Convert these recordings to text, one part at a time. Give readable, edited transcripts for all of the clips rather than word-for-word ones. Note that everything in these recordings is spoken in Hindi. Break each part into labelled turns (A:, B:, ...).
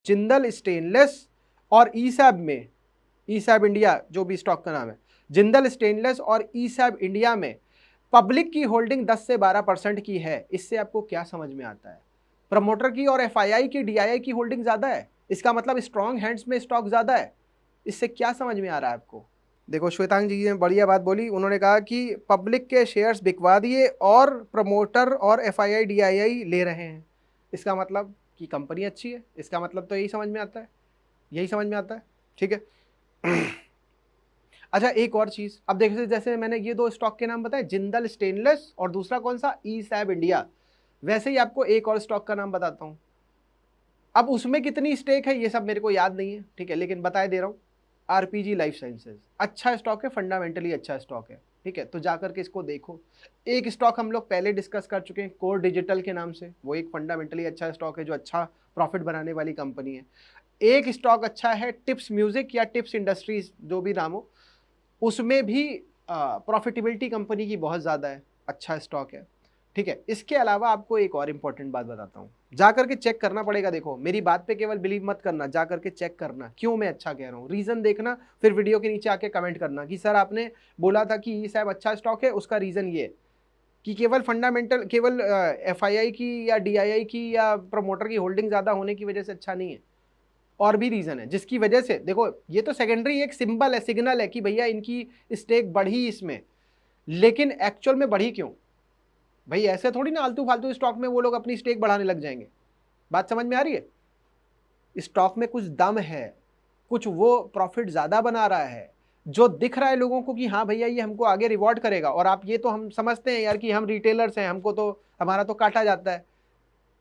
A: जिंदल स्टेनलेस और ईसैब में, ईसैब इंडिया जो भी स्टॉक का नाम है, जिंदल स्टेनलेस और ईसैब इंडिया में पब्लिक की होल्डिंग 10 से 12% की है। इससे आपको क्या समझ में आता है? प्रमोटर की और एफआईआई की, डीआईआई की होल्डिंग ज्यादा है, इसका मतलब स्ट्रॉन्ग हैंड्स में स्टॉक ज्यादा है। इससे क्या समझ में आ रहा है आपको? देखो श्वेतांग जी ने बढ़िया बात बोली, उन्होंने कहा कि पब्लिक के शेयर्स बिकवा दिए और प्रमोटर और एफआईआई डीआईआई ले रहे हैं, इसका मतलब कि कंपनी अच्छी है। इसका मतलब तो यही समझ में आता है, यही समझ में आता है। ठीक है। अच्छा एक और चीज, अब देखिए जैसे मैंने ये दो स्टॉक के नाम बताए, जिंदल स्टेनलेस और दूसरा कौन सा, ईसैब इंडिया, वैसे ही आपको एक और स्टॉक का नाम बताता हूं। अब उसमें कितनी स्टेक है ये सब मेरे को याद नहीं है, ठीक है, लेकिन बताए दे रहा हूं। आरपीजी लाइफ साइंसेज अच्छा स्टॉक है, फंडामेंटली अच्छा स्टॉक है, ठीक है, तो जाकर के इसको देखो। एक स्टॉक हम लोग पहले डिस्कस कर चुके हैं कोर डिजिटल के नाम से, वो एक फंडामेंटली अच्छा स्टॉक है जो अच्छा प्रॉफिट बनाने वाली कंपनी है। एक स्टॉक अच्छा है टिप्स म्यूजिक या टिप्स इंडस्ट्रीज, जो भी नाम हो, उसमें भी प्रॉफिटेबिलिटी कंपनी की बहुत ज़्यादा है, अच्छा स्टॉक है। ठीक है, इसके अलावा आपको एक और इंपॉर्टेंट बात बताता हूँ, जा करके चेक करना पड़ेगा। देखो मेरी बात पे केवल बिलीव मत करना, जा करके चेक करना क्यों मैं अच्छा कह रहा हूँ, रीज़न देखना, फिर वीडियो के नीचे आके कमेंट करना कि सर आपने बोला था कि ये साहब अच्छा स्टॉक है, उसका रीज़न ये है कि केवल फंडामेंटल, केवल एफआईआई की या डीआईआई की या प्रमोटर की होल्डिंग ज़्यादा होने की वजह से अच्छा नहीं है, और भी रीजन है जिसकी वजह से, देखो ये तो सेकेंडरी एक सिंबल है, सिग्नल है कि भैया इनकी स्टेक बढ़ी इसमें, लेकिन एक्चुअल में बढ़ी क्यों? भाई ऐसे थोड़ी ना आलतू फालतू स्टॉक में वो लोग अपनी स्टेक बढ़ाने लग जाएंगे। बात समझ में आ रही है? स्टॉक में कुछ दम है, कुछ वो प्रॉफिट ज्यादा बना रहा है, जो दिख रहा है लोगों को कि हाँ भैया ये हमको आगे रिवॉर्ड करेगा। और आप ये तो हम समझते हैं यार कि हम रिटेलर्स हैं, हमको तो हमारा तो काटा जाता है,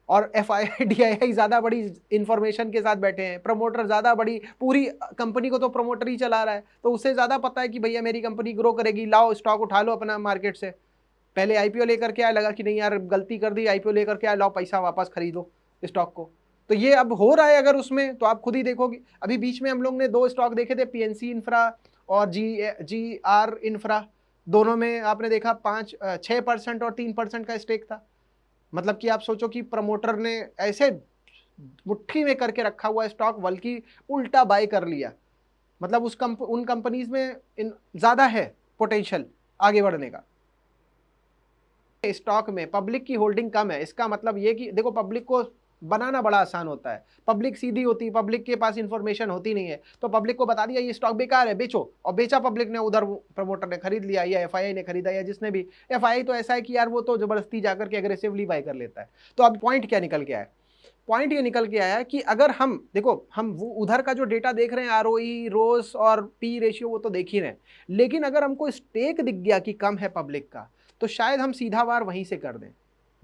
A: और एफ आई डी आई आई ज्यादा बड़ी इंफॉर्मेशन के साथ बैठे हैं, प्रमोटर ज्यादा बड़ी, पूरी कंपनी को तो प्रमोटर ही चला रहा है, तो उसे ज्यादा पता है कि भैया मेरी कंपनी ग्रो करेगी, लाओ स्टॉक उठा लो अपना मार्केट से। पहले आईपीओ लेकर के आया, लगा कि नहीं यार गलती कर दी, आईपीओ लेकर के आया, लाओ पैसा वापस खरीदो स्टॉक को। तो ये अब हो रहा है अगर उसमें, तो आप खुद ही देखोगे। अभी बीच में हम लोग ने दो स्टॉक देखे थे, पीएनसी इंफ्रा और जी आर इंफ्रा, दोनों में आपने देखा 6% और 3% का स्टेक था। मतलब कि आप सोचो कि प्रमोटर ने ऐसे मुट्ठी में करके रखा हुआ स्टॉक, बल्कि उल्टा बाय कर लिया। मतलब उन कंपनीज में ज्यादा है पोटेंशियल आगे बढ़ने का। स्टॉक में पब्लिक की होल्डिंग कम है, इसका मतलब ये कि देखो पब्लिक को बनाना बड़ा आसान होता है, पब्लिक सीधी होती है, पब्लिक के पास इंफॉर्मेशन होती नहीं है, तो पब्लिक को बता दिया ये स्टॉक बेकार है, बेचो, और बेचा पब्लिक ने, उधर प्रमोटर ने खरीद लिया या एफआईआई ने खरीदा या जिसने भी। एफआईआई तो ऐसा है कि यार वो तो जबरदस्ती जाकर के एग्रेसिवली बाय कर लेता है। तो अब पॉइंट क्या निकल के आया? पॉइंट ये निकल के आया कि अगर हम देखो, हम वो उधर का जो डेटा देख रहे हैं, आरओई, रोस और पी रेशियो, वो तो देख ही रहे हैं, लेकिन अगर हमको स्टेक दिख गया कि कम है पब्लिक का, तो शायद हम सीधा वार वहीं से कर दें,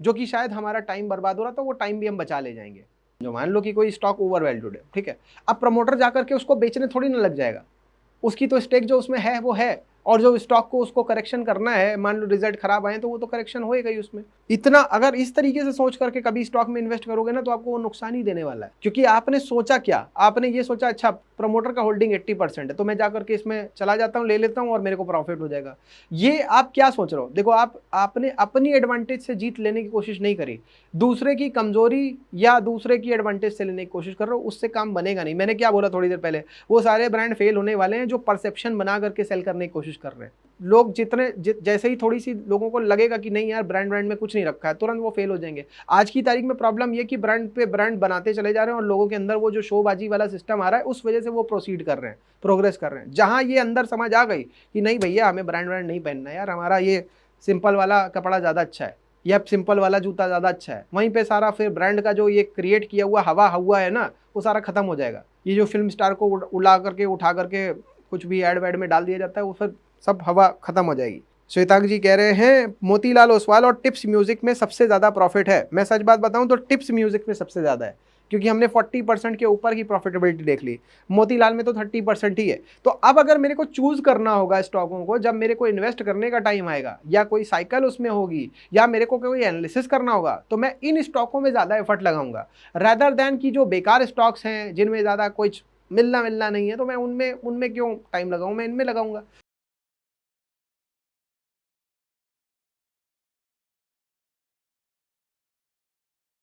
A: जो कि शायद हमारा टाइम बर्बाद हो रहा था, वो टाइम भी हम बचा ले जाएंगे। जो मान लो कि कोई स्टॉक ओवर वैल्यूड है, ठीक है, अब प्रमोटर जाकर के उसको बेचने थोड़ी ना लग जाएगा, उसकी तो स्टेक जो उसमें है वो है, और जो स्टॉक को उसको करेक्शन करना है, मान लो रिजल्ट खराब आए तो वो तो करेक्शन होएगा ही उसमें। इतना अगर इस तरीके से सोच करके कभी स्टॉक में इन्वेस्ट करोगे ना, तो आपको वो नुकसान ही देने वाला है। क्योंकि आपने सोचा क्या, आपने ये सोचा अच्छा प्रमोटर का होल्डिंग 80% है, तो मैं जाकर के इसमें चला जाता हूँ, ले लेता हूँ और मेरे को प्रॉफिट हो जाएगा। ये आप क्या सोच रहे हो? देखो आपने अपनी एडवांटेज से जीत लेने की कोशिश नहीं करी, दूसरे की कमजोरी या दूसरे की एडवांटेज से लेने की कोशिश कर रहे हो, उससे काम बनेगा नहीं। मैंने क्या बोला थोड़ी देर पहले, वो सारे ब्रांड फेल होने वाले हैं जो परसेप्शन बना करके सेल करने की कोशिश कर रहे हैं। लोग जैसे ही थोड़ी सी लोगों को लगेगा कि नहीं यार ब्रांड में कुछ नहीं रखा है, तुरंत वो फेल हो जाएंगे। आज की तारीख में प्रॉब्लम ये कि ब्रांड पे ब्रांड बनाते चले जा रहे हैं, और लोगों के अंदर वो जो शोबाजी वाला सिस्टम आ रहा है, उस वजह से वो प्रोसीड कर रहे हैं, प्रोग्रेस कर रहे हैं। जहां ये अंदर समझ आ गई कि नहीं भैया हमें ब्रांड नहीं पहनना यार, हमारा ये सिंपल वाला कपड़ा ज्यादा अच्छा है, या सिंपल वाला जूता ज्यादा अच्छा है, वहीं पे सारा फिर ब्रांड का जो ये क्रिएट किया हुआ हवा हुआ है ना, वो सारा खत्म हो जाएगा। ये जो फिल्म स्टार को उड़ा करके उठा करके कुछ भी एड वेड में डाल दिया जाता है, वो फिर सब हवा खत्म हो जाएगी। श्वेतांग जी कह रहे हैं मोतीलाल ओसवाल और टिप्स म्यूजिक में सबसे ज्यादा प्रॉफिट है। मैं सच बात बताऊं तो टिप्स म्यूजिक में सबसे ज्यादा है, क्योंकि हमने 40% के ऊपर की प्रॉफिटेबिलिटी देख ली, मोतीलाल में तो 30% ही है। तो अब अगर मेरे को चूज करना होगा स्टॉकों को, जब मेरे को इन्वेस्ट करने का टाइम आएगा, या कोई साइकिल उसमें होगी, या मेरे को कोई एनालिसिस करना होगा, तो मैं इन स्टॉकों में ज्यादा एफर्ट लगाऊंगा, रेदर देन की जो बेकार स्टॉक्स हैं जिनमें ज्यादा कुछ मिलना नहीं है, तो मैं उनमें क्यों टाइम लगाऊं, मैं इनमें लगाऊंगा।